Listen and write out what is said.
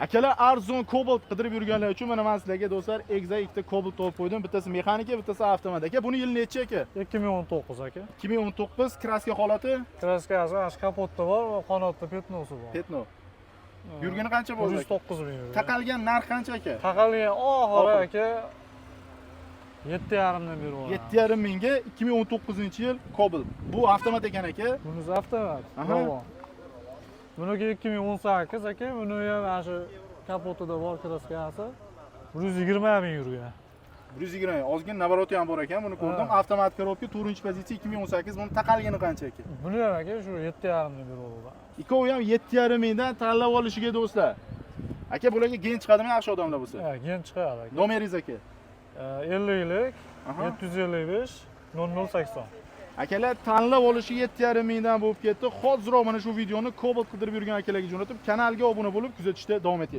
Akalar arzon Cobalt qidirib yurganlar uchun mana men sizlarga do'stlar Exa ikkita Cobalt olib qo'ydim. Bittasi mexanika, bittasi avtomat. Aka, buni yil nechi aka? 2019 aka. 2019 kraska holati? Kraskasi ash kapotda bor va qanotda petnosi bor. Petno. Yurgani qancha bo'ldi? 109 ming euro. Taqalgan narx qancha aka? Taqalgan oxiri aka 7,5 dan beri bor. 7,5 mingga 2019-yil Cobalt. Bu avtomat ekan aka. Bunisi avtomat. Aha. Buniki 2018 aka, buni ham ana shu kapotida bor kraskasi 120 ming yurgan. 120. Ozgina navaroti ham bor ekan, buni ko'rdim. Avtomat korobka 4-pozitsiya 2018. Buni taqalgani qancha aka? Buni ham aka shu 7,5 dan beri bor. Ikkovi ham 7,5 mingdan tanlab olishiga do'stlar. Aka, bularga gen chiqadimi yaxshi odamlar bo'lsa? Ha, gen chiqadi aka. Nomeringiz aka? 50lik 755 0080. Akalar tanlab olishi 7,5 mingdan bo'lib ketdi. Hoziroq mana shu videoni Cobalt qidirib yurgan akalarga jo'natib, kanalga obuna bo'lib kuzatishda davom etinglar.